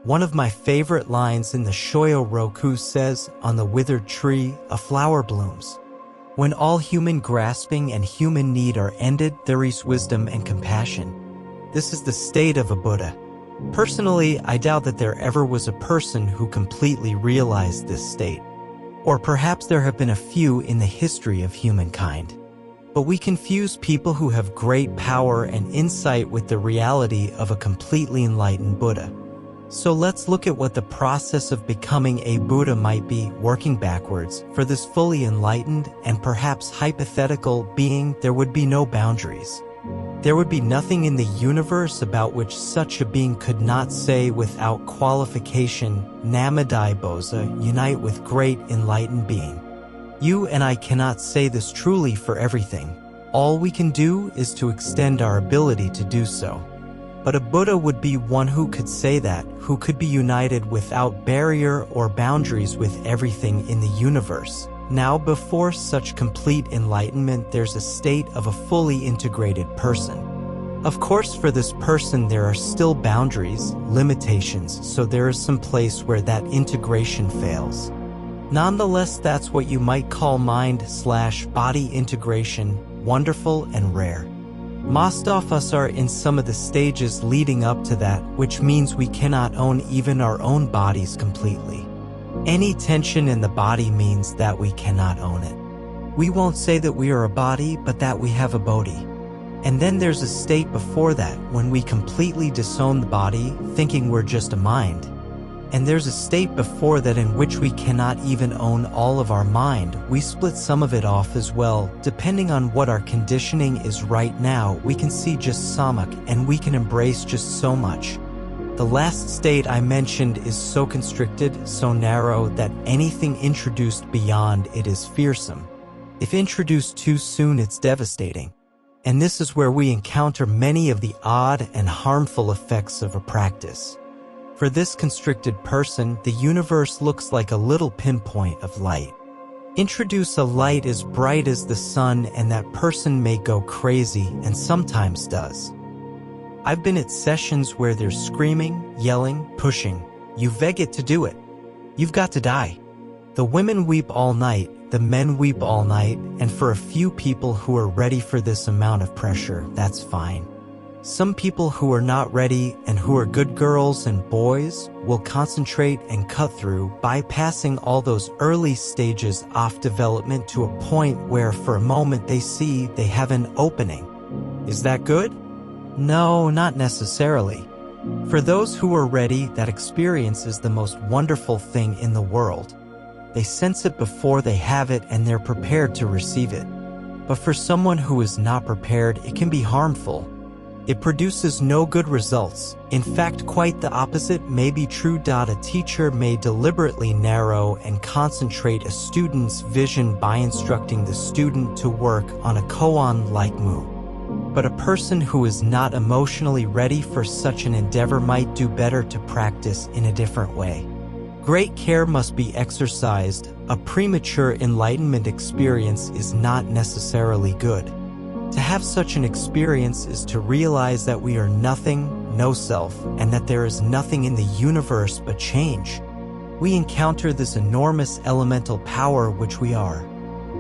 One of my favorite lines in the Shoyo Roku says, "On the withered tree, a flower blooms." When all human grasping and human need are ended, there is wisdom and compassion. This is the state of a Buddha. Personally, I doubt that there ever was a person who completely realized this state. Or perhaps there have been a few in the history of humankind. But we confuse people who have great power and insight with the reality of a completely enlightened Buddha. So let's look at what the process of becoming a Buddha might be, working backwards. For this fully enlightened and perhaps hypothetical being, there would be no boundaries. There would be nothing in the universe about which such a being could not say without qualification, Namadai Boza, unite with great enlightened being. You and I cannot say this truly for everything. All we can do is to extend our ability to do so. But a Buddha would be one who could say that, who could be united without barrier or boundaries with everything in the universe. Now, before such complete enlightenment, there's a state of a fully integrated person. Of course, for this person there are still boundaries, limitations, so there is some place where that integration fails. Nonetheless, that's what you might call mind/body integration, wonderful and rare. Most of us are in some of the stages leading up to that, which means we cannot own even our own bodies completely. Any tension in the body means that we cannot own it. We won't say that we are a body, but that we have a bodhi. And then there's a state before that, when we completely disown the body, thinking we're just a mind. And there's a state before that in which we cannot even own all of our mind. We split some of it off as well. Depending on what our conditioning is right now, we can see just samak, and we can embrace just so much. The last state I mentioned is so constricted, so narrow, that anything introduced beyond it is fearsome. If introduced too soon, it's devastating. And this is where we encounter many of the odd and harmful effects of a practice. For this constricted person, the universe looks like a little pinpoint of light. Introduce a light as bright as the sun and that person may go crazy, and sometimes does. I've been at sessions where there's screaming, yelling, pushing. You get to do it. You've got to die. The women weep all night, the men weep all night, and for a few people who are ready for this amount of pressure, that's fine. Some people who are not ready and who are good girls and boys will concentrate and cut through, bypassing all those early stages off development to a point where for a moment they see they have an opening. Is that good? No, not necessarily. For those who are ready, that experience is the most wonderful thing in the world. They sense it before they have it and they're prepared to receive it. But for someone who is not prepared, it can be harmful. It produces no good results. In fact, quite the opposite may be true. A teacher may deliberately narrow and concentrate a student's vision by instructing the student to work on a koan-like move. But a person who is not emotionally ready for such an endeavor might do better to practice in a different way. Great care must be exercised. A premature enlightenment experience is not necessarily good. To have such an experience is to realize that we are nothing, no self, and that there is nothing in the universe but change. We encounter this enormous elemental power which we are.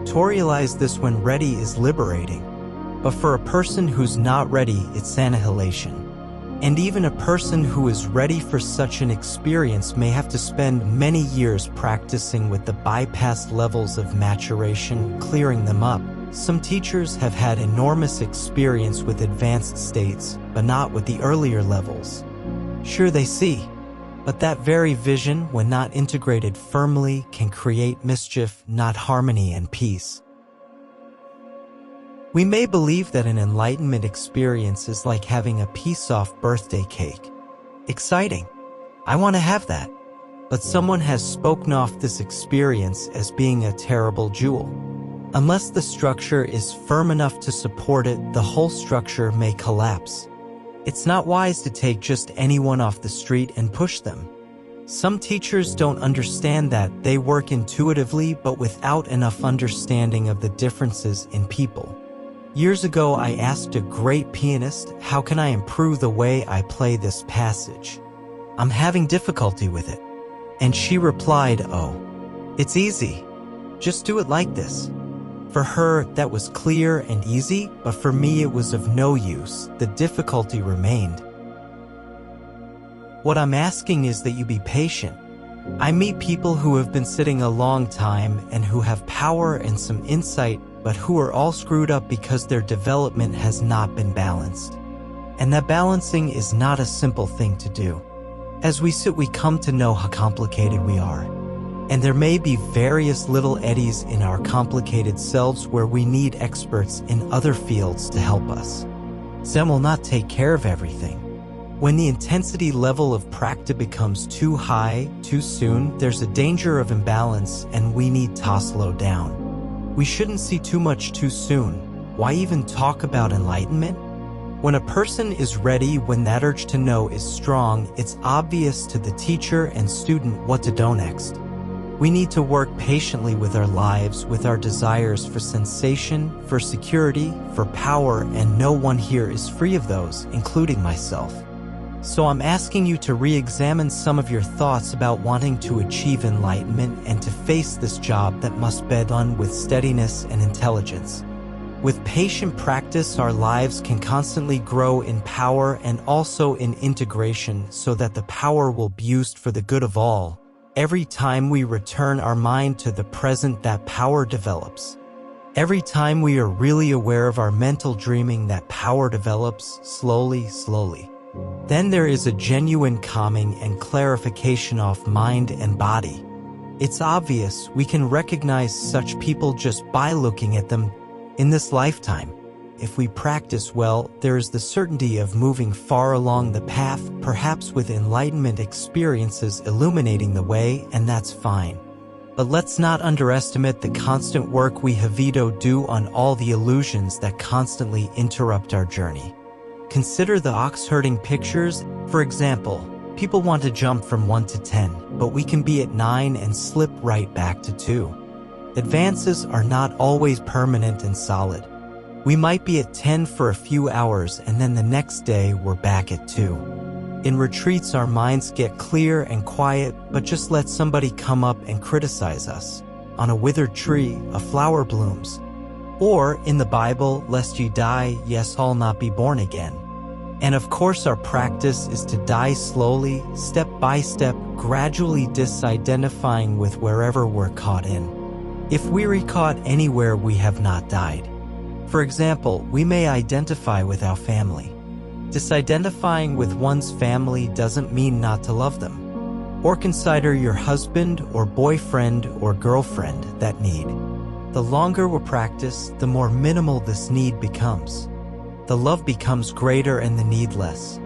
To realize this when ready is liberating. But for a person who's not ready, it's annihilation. And even a person who is ready for such an experience may have to spend many years practicing with the bypassed levels of maturation, clearing them up. Some teachers have had enormous experience with advanced states, but not with the earlier levels. Sure, they see, but that very vision, when not integrated firmly, can create mischief, not harmony and peace. We may believe that an enlightenment experience is like having a piece-off birthday cake. Exciting. I want to have that. But someone has spoken off this experience as being a terrible jewel. Unless the structure is firm enough to support it, the whole structure may collapse. It's not wise to take just anyone off the street and push them. Some teachers don't understand that. They work intuitively but without enough understanding of the differences in people. Years ago, I asked a great pianist, how can I improve the way I play this passage? I'm having difficulty with it." And she replied, "Oh, it's easy. Just do it like this." For her, that was clear and easy, but for me it was of no use. The difficulty remained. What I'm asking is that you be patient. I meet people who have been sitting a long time and who have power and some insight, but who are all screwed up because their development has not been balanced. And that balancing is not a simple thing to do. As we sit, we come to know how complicated we are. And there may be various little eddies in our complicated selves where we need experts in other fields to help us. Zen will not take care of everything. When the intensity level of practice becomes too high, too soon, there's a danger of imbalance and we need to slow down. We shouldn't see too much too soon. Why even talk about enlightenment? When a person is ready, when that urge to know is strong, it's obvious to the teacher and student what to do next. We need to work patiently with our lives, with our desires for sensation, for security, for power, and no one here is free of those, including myself. So I'm asking you to re-examine some of your thoughts about wanting to achieve enlightenment and to face this job that must be done with steadiness and intelligence. With patient practice, our lives can constantly grow in power and also in integration so that the power will be used for the good of all. Every time we return our mind to the present, that power develops. Every time we are really aware of our mental dreaming, that power develops slowly, slowly. Then there is a genuine calming and clarification of mind and body. It's obvious we can recognize such people just by looking at them in this lifetime. If we practice well, there is the certainty of moving far along the path, perhaps with enlightenment experiences illuminating the way, and that's fine. But let's not underestimate the constant work we have to do on all the illusions that constantly interrupt our journey. Consider the ox-herding pictures. For example, people want to jump from 1 to 10, but we can be at 9 and slip right back to 2. Advances are not always permanent and solid. We might be at 10 for a few hours and then the next day we're back at 2. In retreats our minds get clear and quiet, but just let somebody come up and criticize us. On a withered tree, a flower blooms. Or, in the Bible, lest ye die, yes, all not be born again. And of course our practice is to die slowly, step by step, gradually disidentifying with wherever we're caught in. If we're caught anywhere, we have not died. For example, we may identify with our family. Disidentifying with one's family doesn't mean not to love them. Or consider your husband or boyfriend or girlfriend that need. The longer we practice, the more minimal this need becomes. The love becomes greater and the need less.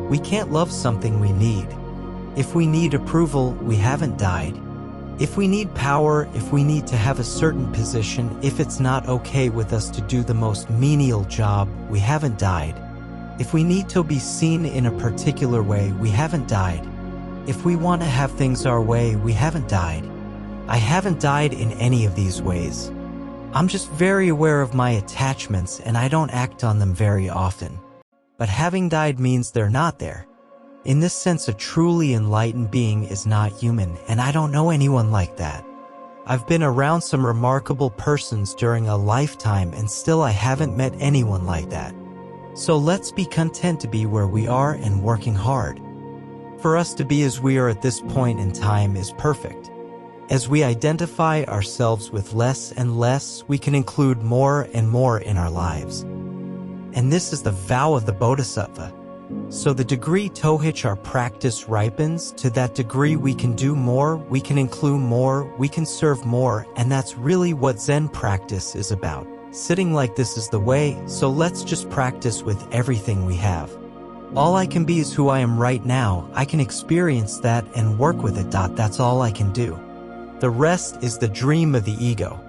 We can't love something we need. If we need approval, we haven't died. If we need power, if we need to have a certain position, if it's not okay with us to do the most menial job, we haven't died. If we need to be seen in a particular way, we haven't died. If we want to have things our way, we haven't died. I haven't died in any of these ways. I'm just very aware of my attachments and I don't act on them very often. But having died means they're not there. In this sense, a truly enlightened being is not human, and I don't know anyone like that. I've been around some remarkable persons during a lifetime and still I haven't met anyone like that. So let's be content to be where we are and working hard. For us to be as we are at this point in time is perfect. As we identify ourselves with less and less, we can include more and more in our lives. And this is the vow of the Bodhisattva. So the degree to which our practice ripens, to that degree we can do more, we can include more, we can serve more, and that's really what Zen practice is about. Sitting like this is the way, so let's just practice with everything we have. All I can be is who I am right now. I can experience that and work with it. That's all I can do. The rest is the dream of the ego.